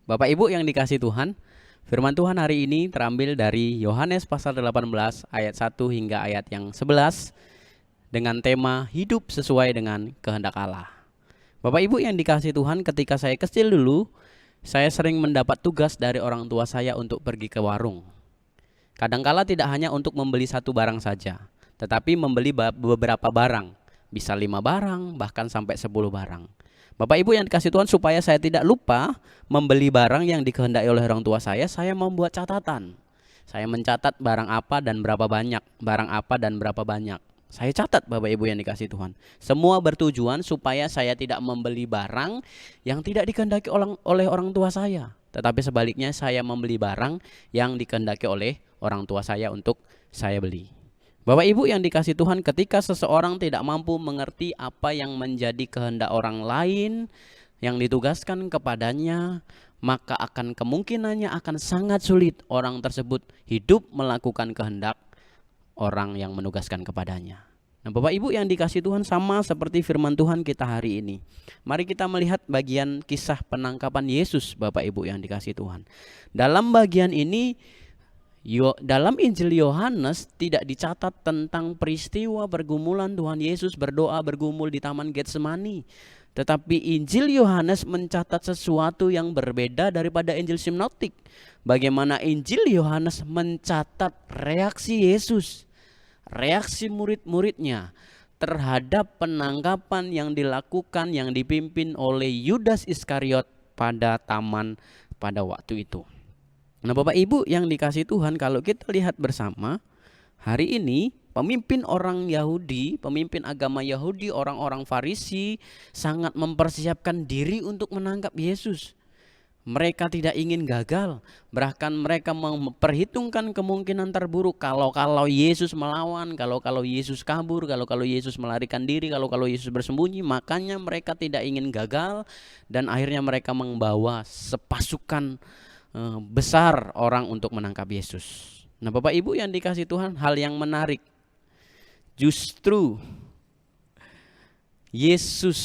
Bapak Ibu yang dikasihi Tuhan, firman Tuhan hari ini terambil dari Yohanes pasal 18 ayat 1 hingga ayat yang 11 dengan tema hidup sesuai dengan kehendak Allah. Bapak Ibu yang dikasihi Tuhan, ketika saya kecil dulu, saya sering mendapat tugas dari orang tua saya untuk pergi ke warung. Kadangkala tidak hanya untuk membeli satu barang saja, tetapi membeli beberapa barang, bisa 5 barang, bahkan sampai 10 barang. Bapak Ibu yang dikasihi Tuhan, supaya saya tidak lupa membeli barang yang dikehendaki oleh orang tua saya membuat catatan. Saya mencatat barang apa dan berapa banyak, barang apa dan berapa banyak. Saya catat, Bapak Ibu yang dikasihi Tuhan. Semua bertujuan supaya saya tidak membeli barang yang tidak dikehendaki oleh orang tua saya, tetapi sebaliknya saya membeli barang yang dikehendaki oleh orang tua saya untuk saya beli. Bapak Ibu yang dikasihi Tuhan, ketika seseorang tidak mampu mengerti apa yang menjadi kehendak orang lain yang ditugaskan kepadanya, maka akan kemungkinannya akan sangat sulit orang tersebut hidup melakukan kehendak orang yang menugaskan kepadanya. Nah, Bapak Ibu yang dikasihi Tuhan, sama seperti firman Tuhan kita hari ini. Mari kita melihat bagian kisah penangkapan Yesus, Bapak Ibu yang dikasihi Tuhan. Dalam bagian ini, dalam Injil Yohanes tidak dicatat tentang peristiwa pergumulan Tuhan Yesus berdoa bergumul di Taman Getsemani. Tetapi Injil Yohanes mencatat sesuatu yang berbeda daripada Injil Sinoptik. Bagaimana Injil Yohanes mencatat reaksi Yesus, reaksi murid-muridnya terhadap penangkapan yang dilakukan, yang dipimpin oleh Yudas Iskariot pada taman pada waktu itu. Nah, Bapak Ibu yang dikasihi Tuhan, kalau kita lihat bersama, hari ini pemimpin orang Yahudi, pemimpin agama Yahudi, orang-orang Farisi sangat mempersiapkan diri untuk menangkap Yesus. Mereka tidak ingin gagal, bahkan mereka memperhitungkan kemungkinan terburuk kalau Yesus melawan, kalau Yesus kabur, kalau Yesus melarikan diri, kalau Yesus bersembunyi. Makanya mereka tidak ingin gagal, dan akhirnya mereka membawa sepasukan besar orang untuk menangkap Yesus. Nah, Bapak Ibu yang dikasihi Tuhan, hal yang menarik, justru Yesus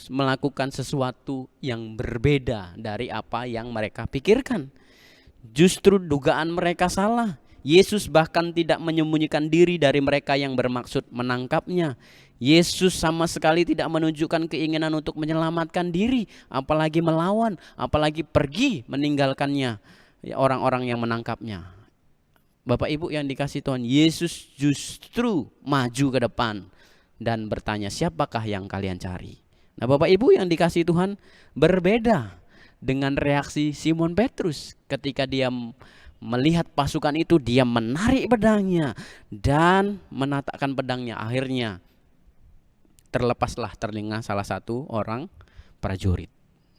melakukan sesuatu yang berbeda dari apa yang mereka pikirkan. Justru dugaan mereka salah. Yesus bahkan tidak menyembunyikan diri dari mereka yang bermaksud menangkapnya. Yesus sama sekali tidak menunjukkan keinginan untuk menyelamatkan diri, apalagi melawan, apalagi pergi meninggalkannya orang-orang yang menangkapnya. Bapak Ibu yang dikasihi Tuhan, Yesus justru maju ke depan dan bertanya, siapakah yang kalian cari? Nah, Bapak Ibu yang dikasihi Tuhan, berbeda dengan reaksi Simon Petrus ketika dia melihat pasukan itu. Dia menarik pedangnya dan menatakkan pedangnya. Akhirnya terlepaslah telinga salah satu orang prajurit.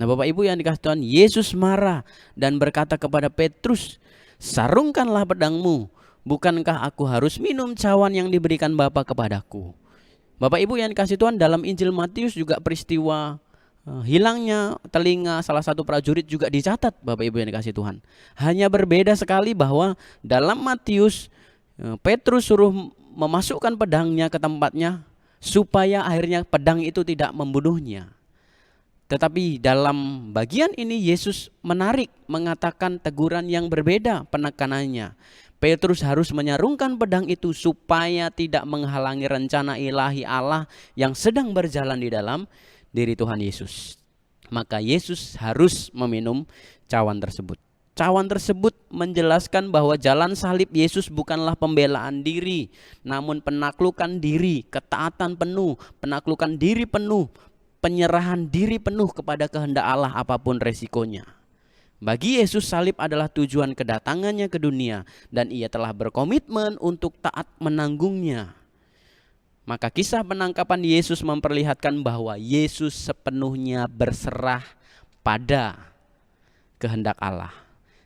Nah, Bapak Ibu yang dikasihi Tuhan, Yesus marah dan berkata kepada Petrus, sarungkanlah pedangmu, bukankah aku harus minum cawan yang diberikan Bapa kepadaku? Bapak Ibu yang dikasihi Tuhan, dalam Injil Matius juga peristiwa hilangnya telinga salah satu prajurit juga dicatat, Bapak Ibu yang dikasihi Tuhan. Hanya berbeda sekali bahwa dalam Matius, Petrus suruh memasukkan pedangnya ke tempatnya supaya akhirnya pedang itu tidak membunuhnya. Tetapi dalam bagian ini Yesus menarik, mengatakan teguran yang berbeda penekanannya. Petrus harus menyarungkan pedang itu supaya tidak menghalangi rencana ilahi Allah yang sedang berjalan di dalam diri Tuhan Yesus. Maka Yesus harus meminum cawan tersebut. Cawan tersebut menjelaskan bahwa jalan salib Yesus bukanlah pembelaan diri, namun penaklukan diri, ketaatan penuh, penaklukan diri penuh, penyerahan diri penuh kepada kehendak Allah apapun resikonya. Bagi Yesus, salib adalah tujuan kedatangannya ke dunia, dan ia telah berkomitmen untuk taat menanggungnya. Maka kisah penangkapan Yesus memperlihatkan bahwa Yesus sepenuhnya berserah pada kehendak Allah.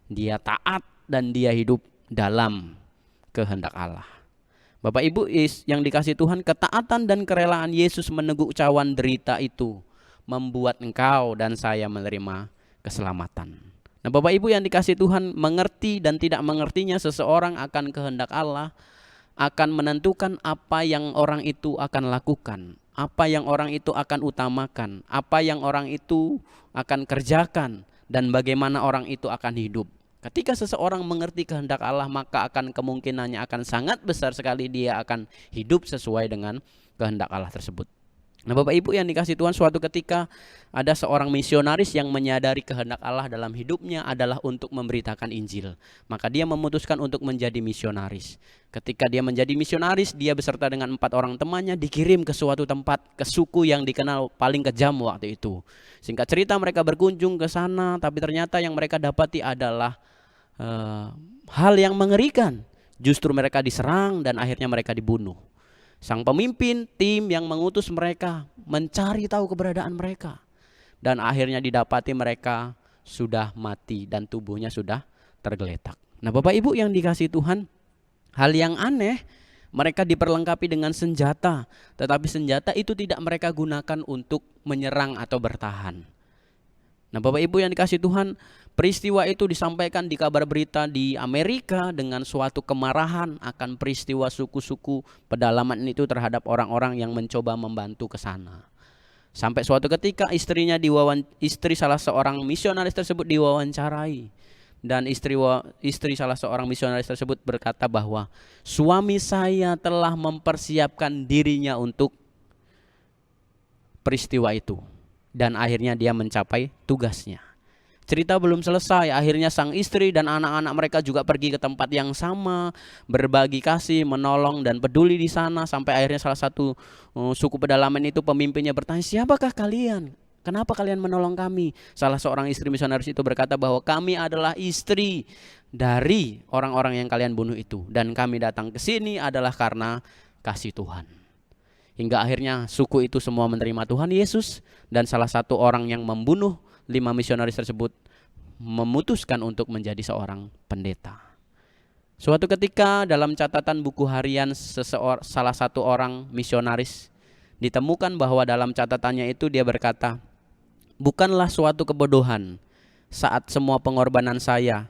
Dia taat dan dia hidup dalam kehendak Allah. Bapak Ibu yang dikasihi Tuhan, ketaatan dan kerelaan Yesus meneguk cawan derita itu membuat engkau dan saya menerima keselamatan. Nah, Bapak Ibu yang dikasihi Tuhan, mengerti dan tidak mengertinya seseorang akan kehendak Allah akan menentukan apa yang orang itu akan lakukan, apa yang orang itu akan utamakan, apa yang orang itu akan kerjakan dan bagaimana orang itu akan hidup. Ketika seseorang mengerti kehendak Allah, maka akan kemungkinannya akan sangat besar sekali dia akan hidup sesuai dengan kehendak Allah tersebut. Nah, Bapak Ibu yang dikasihi Tuhan, suatu ketika ada seorang misionaris yang menyadari kehendak Allah dalam hidupnya adalah untuk memberitakan Injil. Maka dia memutuskan untuk menjadi misionaris. Ketika dia menjadi misionaris, dia beserta dengan 4 orang temannya dikirim ke suatu tempat, ke suku yang dikenal paling kejam waktu itu. Singkat cerita, mereka berkunjung ke sana, tapi ternyata yang mereka dapati adalah hal yang mengerikan. Justru mereka diserang dan akhirnya mereka dibunuh. Sang pemimpin tim yang mengutus mereka mencari tahu keberadaan mereka, dan akhirnya didapati mereka sudah mati dan tubuhnya sudah tergeletak. Nah, Bapak Ibu yang dikasihi Tuhan, hal yang aneh, mereka diperlengkapi dengan senjata, tetapi senjata itu tidak mereka gunakan untuk menyerang atau bertahan. Nah, Bapak Ibu yang dikasihi Tuhan, peristiwa itu disampaikan di kabar berita di Amerika dengan suatu kemarahan akan peristiwa suku-suku pedalaman itu terhadap orang-orang yang mencoba membantu ke sana. Sampai suatu ketika istri salah seorang misionaris tersebut diwawancarai, dan istri salah seorang misionaris tersebut berkata bahwa suami saya telah mempersiapkan dirinya untuk peristiwa itu. Dan akhirnya dia mencapai tugasnya. Cerita belum selesai, akhirnya sang istri dan anak-anak mereka juga pergi ke tempat yang sama, berbagi kasih, menolong dan peduli di sana. Sampai akhirnya salah satu suku pedalaman itu pemimpinnya bertanya, siapakah kalian? Kenapa kalian menolong kami? Salah seorang istri misionaris itu berkata bahwa kami adalah istri dari orang-orang yang kalian bunuh itu. Dan kami datang ke sini adalah karena kasih Tuhan. Hingga akhirnya suku itu semua menerima Tuhan Yesus, dan salah satu orang yang membunuh 5 misionaris tersebut memutuskan untuk menjadi seorang pendeta. Suatu ketika dalam catatan buku harian salah satu orang misionaris ditemukan bahwa dalam catatannya itu dia berkata, bukanlah suatu kebodohan saat semua pengorbanan saya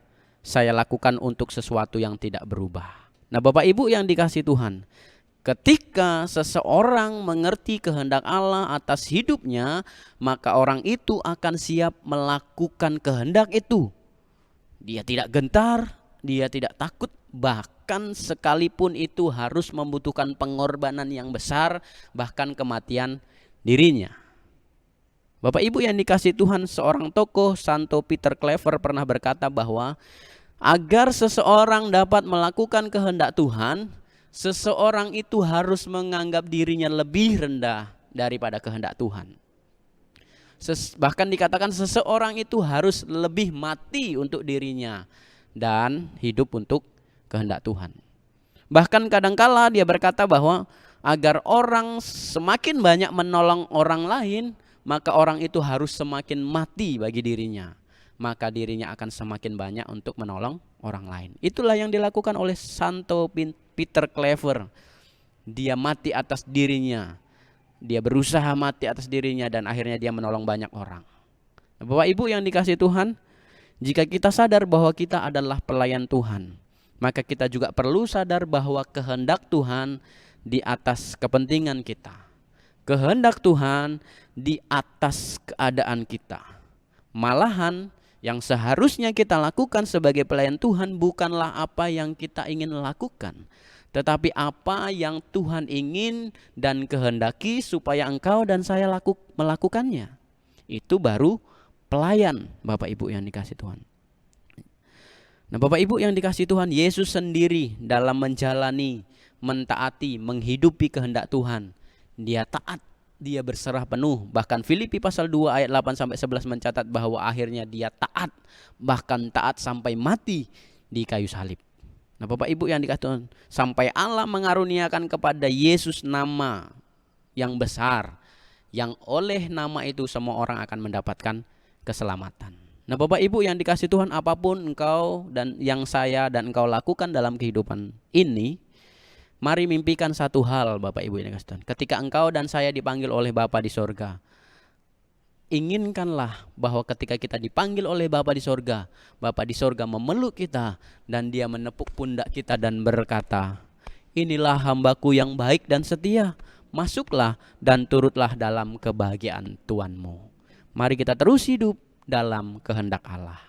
lakukan untuk sesuatu yang tidak berubah. Nah, Bapak Ibu yang dikasihi Tuhan, ketika seseorang mengerti kehendak Allah atas hidupnya, maka orang itu akan siap melakukan kehendak itu. Dia tidak gentar, dia tidak takut, bahkan sekalipun itu harus membutuhkan pengorbanan yang besar, bahkan kematian dirinya. Bapak Ibu yang dikasihi Tuhan, seorang tokoh Santo Peter Claver pernah berkata bahwa agar seseorang dapat melakukan kehendak Tuhan, seseorang itu harus menganggap dirinya lebih rendah daripada kehendak Tuhan. Bahkan dikatakan seseorang itu harus lebih mati untuk dirinya dan hidup untuk kehendak Tuhan. Bahkan kadangkala dia berkata bahwa agar orang semakin banyak menolong orang lain, maka orang itu harus semakin mati bagi dirinya. Maka dirinya akan semakin banyak untuk menolong orang lain. Itulah yang dilakukan oleh Santo Peter Claver. Dia mati atas dirinya, dia berusaha mati atas dirinya, dan akhirnya dia menolong banyak orang. Bapak Ibu yang dikasihi Tuhan, jika kita sadar bahwa kita adalah pelayan Tuhan, maka kita juga perlu sadar bahwa kehendak Tuhan di atas kepentingan kita. Kehendak Tuhan di atas keadaan kita. Malahan yang seharusnya kita lakukan sebagai pelayan Tuhan bukanlah apa yang kita ingin lakukan, tetapi apa yang Tuhan ingin dan kehendaki supaya engkau dan saya melakukannya. Itu baru pelayan, Bapak Ibu yang dikasihi Tuhan. Nah, Bapak Ibu yang dikasihi Tuhan, Yesus sendiri dalam menjalani, mentaati, menghidupi kehendak Tuhan, dia taat, dia berserah penuh. Bahkan Filipi pasal 2 ayat 8-11 mencatat bahwa akhirnya dia taat, bahkan taat sampai mati di kayu salib. Nah, Bapak Ibu yang dikasihi Tuhan, sampai Allah mengaruniakan kepada Yesus nama yang besar, yang oleh nama itu semua orang akan mendapatkan keselamatan. Nah, Bapak Ibu yang dikasihi Tuhan, apapun engkau dan yang saya dan engkau lakukan dalam kehidupan ini, mari mimpikan satu hal, Bapak Ibu yang dikasihi Tuhan. Ketika engkau dan saya dipanggil oleh Bapa di sorga, inginkanlah bahwa ketika kita dipanggil oleh Bapa di sorga, Bapa di sorga memeluk kita dan dia menepuk pundak kita dan berkata, inilah hambaku yang baik dan setia, masuklah dan turutlah dalam kebahagiaan Tuhanmu. Mari kita terus hidup dalam kehendak Allah.